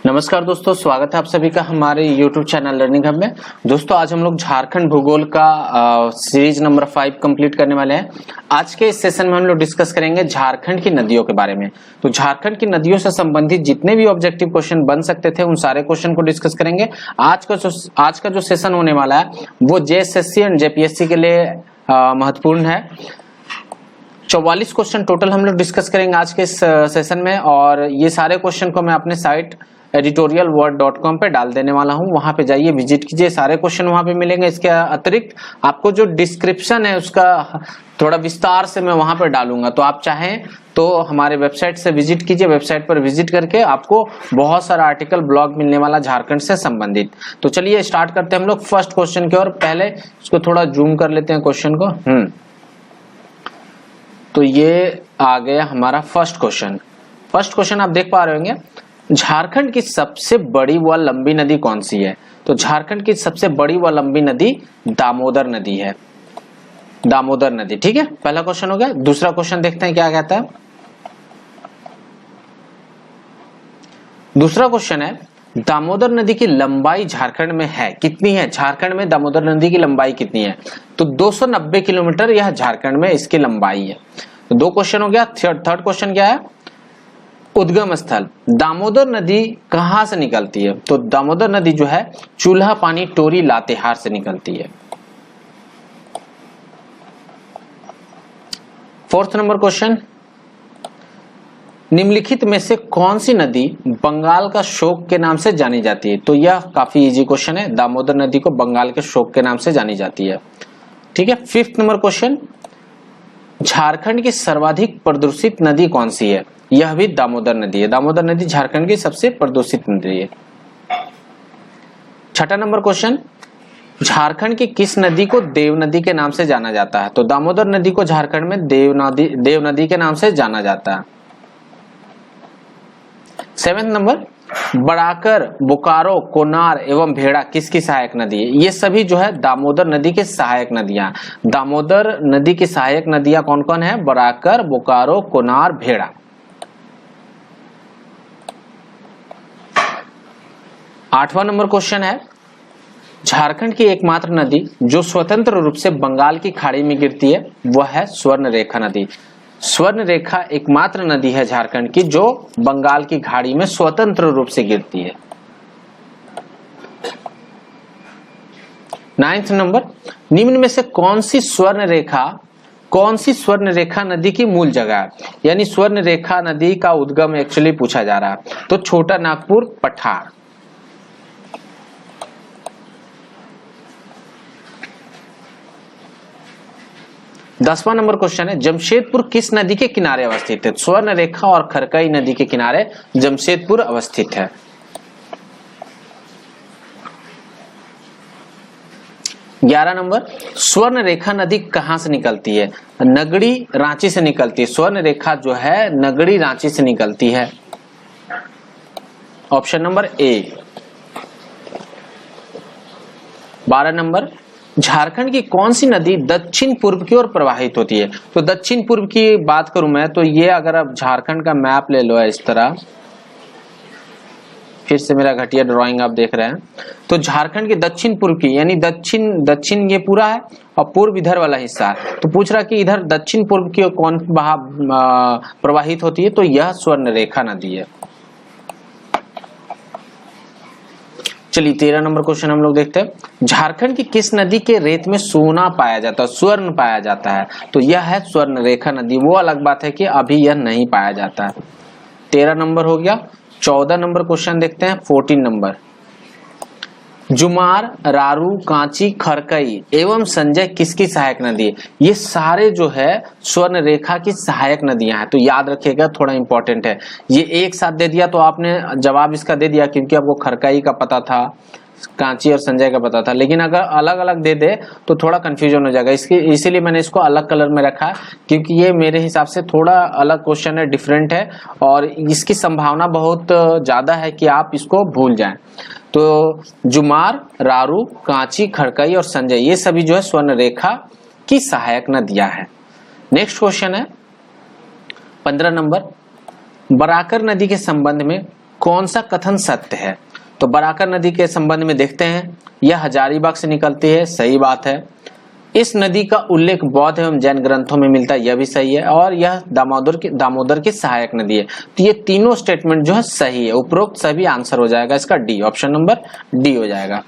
नमस्कार दोस्तों, स्वागत है आप सभी का हमारे YouTube चैनल लर्निंग हब में। दोस्तों आज हम लोग झारखंड भूगोल का सीरीज नंबर 5 कंप्लीट करने वाले हैं। आज के इस सेशन में हम लोग डिस्कस करेंगे झारखंड की नदियों के बारे में। तो झारखंड की नदियों से संबंधित जितने भी ऑब्जेक्टिव क्वेश्चन बन सकते थे उन सारे क्वेश्चन को डिस्कस करेंगे। आज का जो सेशन होने वाला है वो JSSC एंड JPSC के लिए महत्वपूर्ण है। 44 क्वेश्चन टोटल हम लोग डिस्कस करेंगे आज के इस सेशन में, और ये सारे क्वेश्चन को मैं अपने साइट editorialworld.com पे डाल देने वाला हूं। वहां पे जाइए, विजिट कीजिए, सारे क्वेश्चन वहां पे मिलेंगे। इसके अतिरिक्त आपको जो डिस्क्रिप्शन है उसका थोड़ा विस्तार से मैं वहां पे डालूंगा, तो आप चाहें तो हमारे वेबसाइट से विजिट कीजिए। वेबसाइट पर विजिट करके आपको बहुत सारा आर्टिकल, ब्लॉग मिलने वाला झारखंड से संबंधित। तो चलिए स्टार्ट करते हैं हम लोग फर्स्ट क्वेश्चन की ओर। पहले इसको थोड़ा जूम कर लेते हैं क्वेश्चन को। तो ये आ गया हमारा फर्स्ट क्वेश्चन। फर्स्ट क्वेश्चन आप देख पा रहे होंगे, झारखंड की सबसे बड़ी व लंबी नदी कौन सी है? तो झारखंड की सबसे बड़ी व लंबी नदी दामोदर नदी है। दामोदर नदी, ठीक है, पहला क्वेश्चन हो गया। दूसरा क्वेश्चन देखते हैं क्या कहता है। दूसरा क्वेश्चन है, दामोदर नदी की लंबाई झारखंड में है कितनी है? झारखंड में दामोदर नदी की लंबाई कितनी है? तो 290 किलोमीटर यह झारखंड में इसकी लंबाई है। तो दो क्वेश्चन हो गया। थर्ड क्वेश्चन क्या है, उद्गम स्थल। दामोदर नदी कहां से निकलती है? तो दामोदर नदी जो है चूल्हा पानी टोरी लातेहार से निकलती है। फोर्थ नंबर क्वेश्चन, निम्नलिखित में से कौन सी नदी बंगाल का शोक के नाम से जानी जाती है? तो यह काफी इजी क्वेश्चन है। दामोदर नदी को बंगाल के शोक के नाम से जानी जाती है, ठीक है। फिफ्थ नंबर क्वेश्चन, झारखंड की सर्वाधिक प्रदूषित नदी कौन सी है? यह भी दामोदर नदी है। दामोदर नदी झारखंड की सबसे प्रदूषित नदी है। छठा नंबर क्वेश्चन, झारखंड की किस नदी को देव नदी के नाम से जाना जाता है? तो दामोदर नदी को झारखंड में देव नदी के नाम से जाना जाता है। सेवेंथ नंबर, बड़ाकर, बोकारो, कोनार एवं भेड़ा किसकी सहायक नदी है? ये सभी जो है दामोदर नदी के सहायक नदियां। दामोदर नदी की सहायक नदियां कौन कौन है? बड़ाकर, बोकारो, कोनार, भेड़ा। आठवां नंबर क्वेश्चन है, झारखंड की एकमात्र नदी जो स्वतंत्र रूप से बंगाल की खाड़ी में गिरती है वह है स्वर्ण रेखा नदी। स्वर्ण रेखा एकमात्र नदी है झारखंड की जो बंगाल की खाड़ी में स्वतंत्र रूप से गिरती है। नाइन्थ नंबर, निम्न में से कौन सी स्वर्ण रेखा नदी की मूल जगह है? यानी स्वर्ण रेखा नदी का उद्गम एक्चुअली पूछा जा रहा है। तो छोटा नागपुर, पठार। 10वां नंबर क्वेश्चन है, जमशेदपुर किस नदी के किनारे अवस्थित है? स्वर्ण रेखा और खरकई नदी के किनारे जमशेदपुर अवस्थित है। 11 नंबर, स्वर्ण रेखा नदी कहां से निकलती है? नगड़ी, रांची से निकलती है। स्वर्ण रेखा जो है नगड़ी, रांची से निकलती है। Option number A. 12 number, Jharkhand की कौन सी नदी दक्षिण पूर्व की ओर प्रवाहित होती है? तो दक्षिण पूर्व की बात करूं मैं तो ये, अगर आप झारखंड का मैप ले लो इस तरह, फिर से मेरा घटिया ड्राइंग आप देख रहे हैं, तो झारखंड की दक्षिण पूर्व की, यानी दक्षिण ये पूरा है और पूर्व इधर वाला हिस्सा है। तो पूछ रहा कि इधर दक्षिण पूर्व की ओर कौन प्रवाहित होती है? तो यह स्वर्ण रेखा नदी है। चलिए 13 नंबर क्वेश्चन हम लोग देखते हैं, झारखंड की किस नदी के रेत में सोना पाया जाता है, स्वर्ण पाया जाता है? तो यह है स्वर्ण रेखा नदी। वो अलग बात है कि अभी यह नहीं पाया जाता है। 13 नंबर हो गया। 14 नंबर क्वेश्चन देखते हैं। 14 नंबर, जुमार, रारू, कांची, खरकई एवं संजय किसकी सहायक नदी है? ये सारे जो है स्वर्ण रेखा की सहायक नदियां हैं। तो याद रखिएगा, थोड़ा इंपॉर्टेंट है। ये एक साथ दे दिया तो आपने जवाब इसका दे दिया क्योंकि आपको खरकई का पता था, कांची और संजय का पता था। लेकिन अगर अलग अलग दे दे तो थोड़ा कंफ्यूजन हो जाएगा। इसीलिए मैंने इसको अलग कलर में रखा क्योंकि ये मेरे हिसाब से थोड़ा अलग क्वेश्चन है, डिफरेंट है, और इसकी संभावना बहुत ज्यादा है कि आप इसको भूल जाएं। तो जुमार, रारू, कांची, खरकई और संजय ये सभी जो है स्वर्ण रेखा की सहायक नदियां हैं। नेक्स्ट क्वेश्चन है 15 नंबर, बराकर नदी के संबंध में कौन सा कथन सत्य है? तो बराकर नदी के संबंध में देखते हैं, यह हजारीबाग से निकलती है, सही बात है। इस नदी का उल्लेख बौद्ध एवं जैन ग्रंथों में मिलता है, यह भी सही है। और यह दामोदर की सहायक नदी है। तो ये तीनों स्टेटमेंट जो है सही है। उपरोक्त सभी आंसर हो जाएगा इसका डी, ऑप्शन नंबर डी हो जाएगा।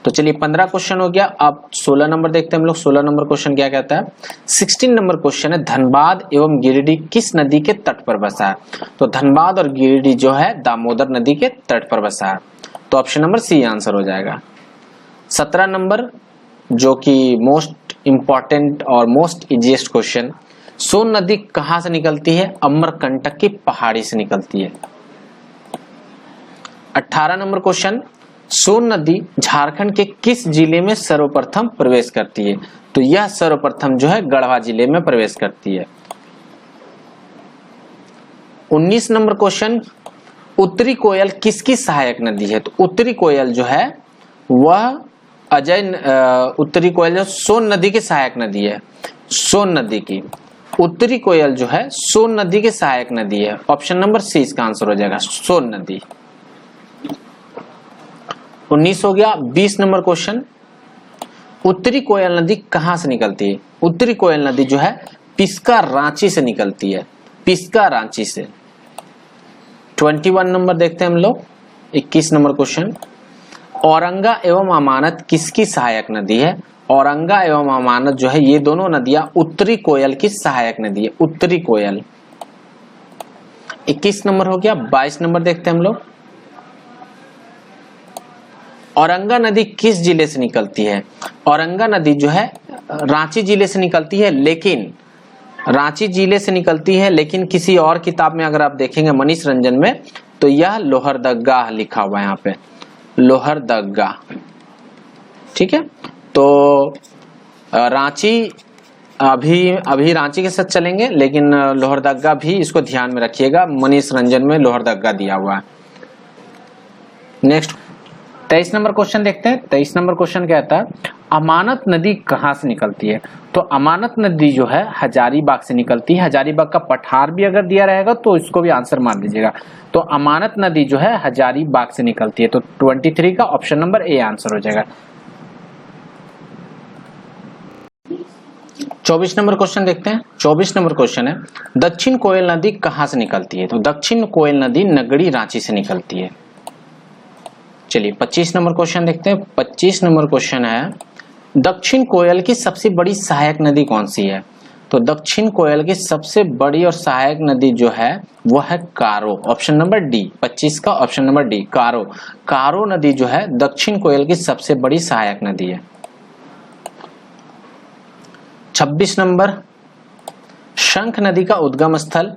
तो चलिए 15 क्वेश्चन हो गया। अब 16 नंबर देखते हैं हम लोग। 16 नंबर क्वेश्चन क्या कहता है? 16 नंबर क्वेश्चन है, धनबाद एवं गिरिडीह किस नदी के तट पर बसा है? तो धनबाद और गिरिडीह जो है दामोदर नदी के तट पर बसा है। तो ऑप्शन नंबर सी आंसर हो जाएगा। 17 नंबर जो कि मोस्ट इंपॉर्टेंट और मोस्ट इजीएस्ट क्वेश्चन, सोन नदी कहां से निकलती है? अमरकंटक की पहाड़ी से निकलती है। 18 नंबर क्वेश्चन, सोन नदी झारखंड के किस जिले में सर्वप्रथम प्रवेश करती है? तो यह सर्वप्रथम जो है गढ़वा जिले में प्रवेश करती है। 19 नंबर क्वेश्चन, उत्तरी कोयल किसकी सहायक नदी है? तो उत्तरी कोयल जो है वह उत्तरी कोयल जो सोन नदी की सहायक नदी है। सोन नदी की उत्तरी कोयल जो है सोन नदी की सहायक नदी है। ऑप्शन नंबर सी इसका आंसर हो जाएगा, सोन नदी। 19 हो गया। 20 नंबर क्वेश्चन, उत्तरी कोयल नदी कहां से निकलती है? उत्तरी कोयल नदी जो है पिस्का रांची से निकलती है, पिस्का रांची से। 21 नंबर देखते हैं हम लोग। 21 नंबर क्वेश्चन, औरंगा एवं अमानत किसकी सहायक नदी है? औरंगा एवं अमानत जो है ये दोनों नदियां उत्तरी कोयल की सहायक नदी है, उत्तरी कोयल। 21 नंबर हो गया। 22 नंबर देखते हैं हम लोग। औरंगा नदी किस जिले से निकलती है? औरंगा नदी जो है रांची जिले से निकलती है, लेकिन रांची जिले से निकलती है, लेकिन किसी और किताब में अगर आप देखेंगे मनीष रंजन में, तो यह लोहरदगा लिखा हुआ है यहाँ पे, लोहरदगा। ठीक है, तो रांची अभी रांची के साथ चलेंगे, लेकिन लोहरदगा भी इसको ध्यान में रखिएगा, मनीष रंजन में लोहरदगा दिया हुआ है। नेक्स्ट 23 नंबर क्वेश्चन देखते हैं। 23 नंबर क्वेश्चन कहता है, अमानत नदी कहां से निकलती है? तो अमानत नदी जो है हजारीबाग से निकलती है। हजारीबाग का पठार भी अगर दिया रहेगा तो इसको भी आंसर मान लीजिएगा। तो अमानत नदी जो है हजारीबाग से निकलती है। तो 23 का ऑप्शन नंबर ए आंसर हो जाएगा। 24 नंबर क्वेश्चन देखते हैं। 24 नंबर क्वेश्चन है, दक्षिण कोयल नदी कहां से निकलती है? तो दक्षिण कोयल नदी नगड़ी रांची से निकलती है। चलिए 25 नंबर क्वेश्चन देखते हैं। 25 नंबर क्वेश्चन है, दक्षिण कोयल की सबसे बड़ी सहायक नदी कौन सी है? तो दक्षिण कोयल की सबसे बड़ी और सहायक नदी जो है वो है कारो, ऑप्शन नंबर डी। 25 का ऑप्शन नंबर डी, कारो। कारो नदी जो है दक्षिण कोयल की सबसे बड़ी सहायक नदी है। 26 नंबर, शंख नदी का उद्गम स्थल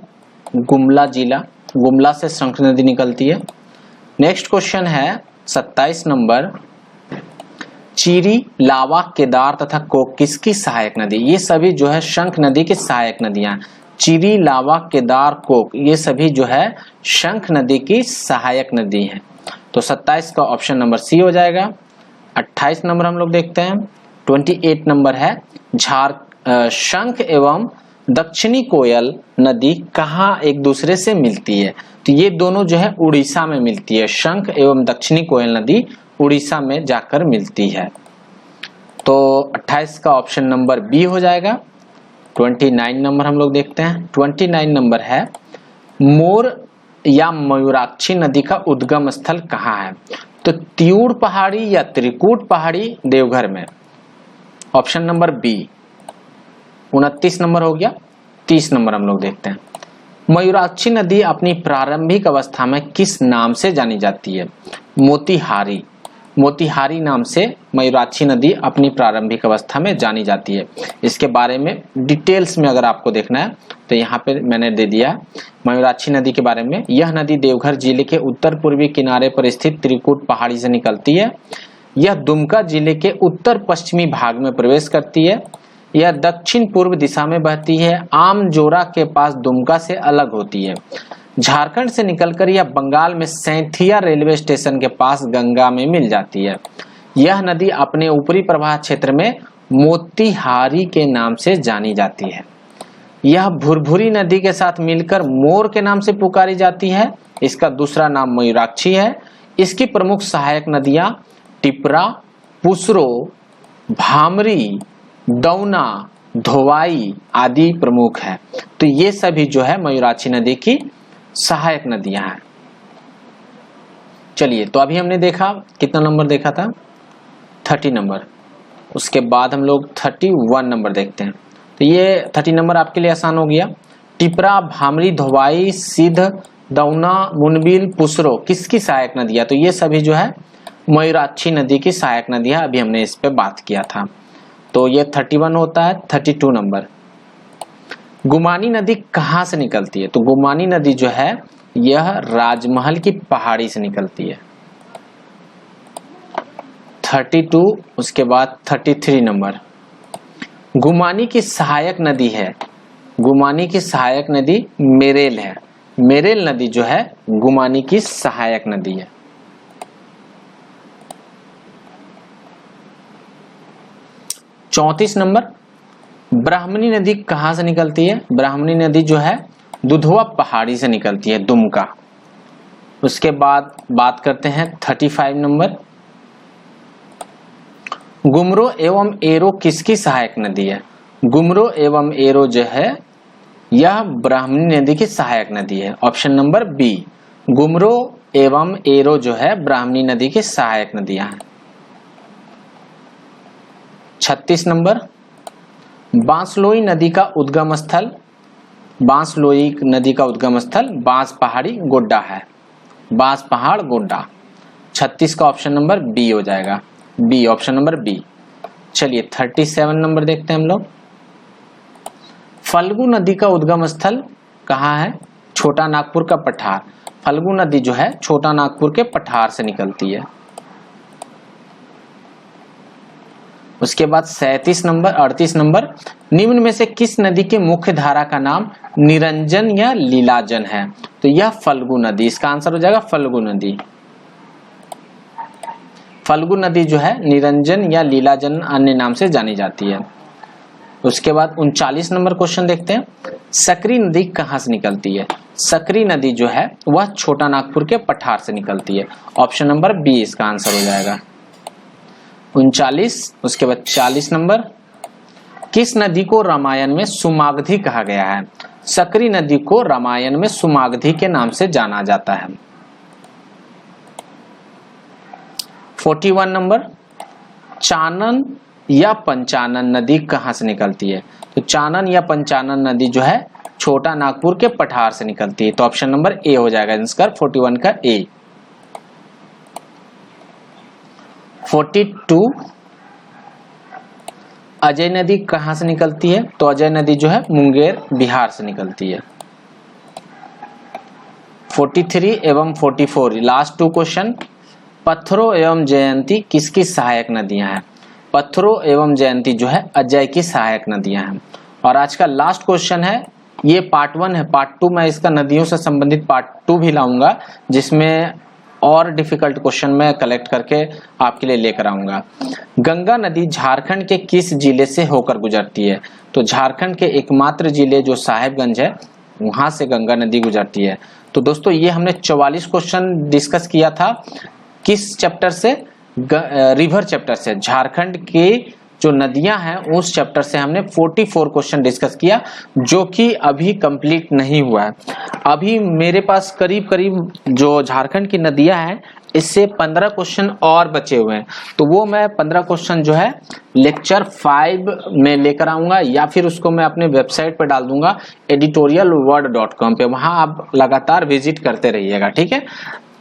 गुमला जिला, गुमला से शंख नदी निकलती है। नेक्स्ट क्वेश्चन है 27 नंबर, चीरी, लावा, केदार तथा कोक किसकी सहायक नदी? ये सभी जो है शंख नदी की सहायक नदियां। चीरी, लावा, केदार, कोक ये सभी जो है शंख नदी की सहायक नदी हैं। तो 27 का ऑप्शन नंबर सी हो जाएगा। 28 नंबर हम लोग देखते हैं। 28 नंबर है, शंख एवं दक्षिणी कोयल नदी कहाँ एक दूसरे से मिलती है? तो ये दोनों जो है उड़ीसा में मिलती है। शंख एवं दक्षिणी कोयल नदी उड़ीसा में जाकर मिलती है। तो 28 का ऑप्शन नंबर बी हो जाएगा। 29 नंबर हम लोग देखते हैं। 29 नंबर है, मोर या मयूराक्षी नदी का उद्गम स्थल कहाँ है? तो त्यूड़ पहाड़ी या त्रिकूट पहाड़ी देवघर में, ऑप्शन नंबर बी। 29 नंबर हो गया। 30 नंबर हम लोग देखते हैं। मयूराक्षी नदी अपनी प्रारंभिक अवस्था में किस नाम से जानी जाती है? मोतिहारी, मोतिहारी नाम से मयूराक्षी नदी अपनी प्रारंभिक अवस्था में जानी जाती है। इसके बारे में डिटेल्स में अगर आपको देखना है तो यहाँ पे मैंने दे दिया मयूराक्षी नदी के बारे में। यह नदी देवघर जिले के उत्तर पूर्वी किनारे पर स्थित त्रिकूट पहाड़ी से निकलती है। यह दुमका जिले के उत्तर पश्चिमी भाग में प्रवेश करती है। यह दक्षिण पूर्व दिशा में बहती है। आमजोरा के पास दुमका से अलग होती है। झारखंड से निकलकर यह बंगाल में सैंथिया रेलवे स्टेशन के पास गंगा में मिल जाती है। यह नदी अपने ऊपरी प्रवाह क्षेत्र में मोतिहारी के नाम से जानी जाती है। यह भुरभुरी नदी के साथ मिलकर मोर के नाम से पुकारी जाती है। इसका दूसरा नाम मयूराक्षी है। इसकी प्रमुख सहायक नदियां टिपरा, पुसरो, भामरी, दौना, धोवाई आदि प्रमुख है। तो ये सभी जो है मयूराक्षी नदी की सहायक नदियां हैं। चलिए, तो अभी हमने देखा, कितना नंबर देखा था? 30 नंबर। उसके बाद हम लोग 31 नंबर देखते हैं। तो ये 30 नंबर आपके लिए आसान हो गया। टिपरा, भामरी, धोवाई, सिद्ध, दौना, मुनबिल, पुसरो किसकी सहायक नदियां? तो ये सभी जो है मयूराक्षी नदी की सहायक नदियां। अभी हमने इस पे बात किया था। तो ये 31 होता है। 32 नंबर, गुमानी नदी कहाँ से निकलती है? तो गुमानी नदी जो है यह राजमहल की पहाड़ी से निकलती है। 32। उसके बाद 33 नंबर, गुमानी की सहायक नदी है, गुमानी की सहायक नदी मेरेल है। मेरेल नदी जो है गुमानी की सहायक नदी है। 34 नंबर, ब्राह्मणी नदी कहां से निकलती है? ब्राह्मणी नदी जो है दुधवा पहाड़ी से निकलती है, दुमका। उसके बाद बात करते हैं 35 नंबर, गुमरो एवं एरो किसकी सहायक नदी है? गुमरो एवं एरो जो है यह ब्राह्मणी नदी की सहायक नदी है। ऑप्शन नंबर बी, गुमरो एवं एरो जो है ब्राह्मणी नदी की सहायक नदियां हैं। 36 नंबर, बांसलोई नदी का उद्गम स्थल, बांसलोई नदी का उद्गम स्थल बांस पहाड़ी गोड्डा है, बांस पहाड़ गोड्डा। 36 का ऑप्शन नंबर बी हो जाएगा, बी, ऑप्शन नंबर बी। चलिए 37 नंबर देखते हैं हम लोग, फल्गु नदी का उद्गम स्थल कहाँ है? छोटा नागपुर का पठार। फल्गु नदी जो है छोटा नागपुर के पठार से निकलती है। उसके बाद 37 नंबर, 38 नंबर, निम्न में से किस नदी के मुख्य धारा का नाम निरंजन या लीलाजन है? तो यह फल्गु नदी, इसका आंसर हो जाएगा फल्गु नदी। फल्गु नदी जो है निरंजन या लीलाजन अन्य नाम से जानी जाती है। उसके बाद 39 नंबर क्वेश्चन देखते हैं, सकरी नदी कहां से निकलती है? सकरी नदी जो है वह छोटा नागपुर के पठार से निकलती है। ऑप्शन नंबर बी इसका आंसर हो जाएगा, 39। उसके बाद 40 नंबर, किस नदी को रामायण में सुमागधी कहा गया है? सकरी नदी को रामायण में सुमागधी के नाम से जाना जाता है। 41 नंबर, चानन या पंचानन नदी कहां से निकलती है? तो चानन या पंचानन नदी जो है छोटा नागपुर के पठार से निकलती है। तो ऑप्शन नंबर ए हो जाएगा आंसर 41 का ए। 42, अजय नदी कहां से निकलती है? तो अजय नदी जो है मुंगेर बिहार से निकलती है। 43 एवं 44 लास्ट 2 क्वेश्चन, पत्थरों एवं जयंती किसकी सहायक नदियां हैं? पत्थरों एवं जयंती जो है अजय की सहायक नदियां हैं। और आज का लास्ट क्वेश्चन है, ये पार्ट 1 है, पार्ट 2 मैं इसका नदियों से संबंधित पार्ट 2 भी लाऊंगा, जिसमें और डिफिकल्ट क्वेश्चन मैं कलेक्ट करके आपके लिए लेकर आऊंगा। गंगा नदी झारखंड के किस जिले से होकर गुजरती है? तो झारखंड के एकमात्र जिले जो साहेबगंज है वहां से गंगा नदी गुजरती है। तो दोस्तों ये हमने 44 क्वेश्चन डिस्कस किया था, किस चैप्टर से? रिवर चैप्टर से। झारखंड की जो नदियां हैं उस चैप्टर से हमने 44 क्वेश्चन डिस्कस किया, जो कि अभी कंप्लीट नहीं हुआ है। अभी मेरे पास करीब करीब जो झारखंड की नदियां हैं इससे 15 क्वेश्चन और बचे हुए हैं। तो वो मैं 15 क्वेश्चन जो है लेक्चर 5 में लेकर आऊंगा, या फिर उसको मैं अपने वेबसाइट पर डाल दूंगा editorialworld.com पे, वहां आप लगातार विजिट करते रहिएगा, ठीक है।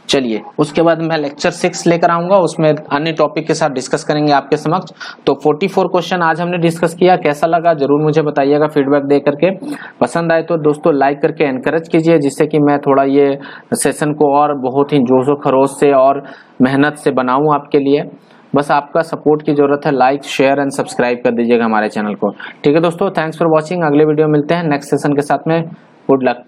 चलिए, उसके बाद मैं लेक्चर 6 लेकर आऊंगा, उसमें अन्य टॉपिक के साथ डिस्कस करेंगे आपके समक्ष। तो 44 क्वेश्चन आज हमने डिस्कस किया, कैसा लगा जरूर मुझे बताइएगा फीडबैक दे करके। पसंद आए तो दोस्तों लाइक करके एनकरेज कीजिए, जिससे कि मैं थोड़ा ये सेशन को और बहुत ही जोशो खरोश से और मेहनत से बनाऊं आपके लिए। बस आपका सपोर्ट की जरूरत है, लाइक शेयर एंड सब्सक्राइब कर दीजिएगा हमारे चैनल को। ठीक है दोस्तों, थैंक्स फॉर वॉचिंग। अगले वीडियो मिलते हैं नेक्स्ट सेशन के साथ में। Good luck.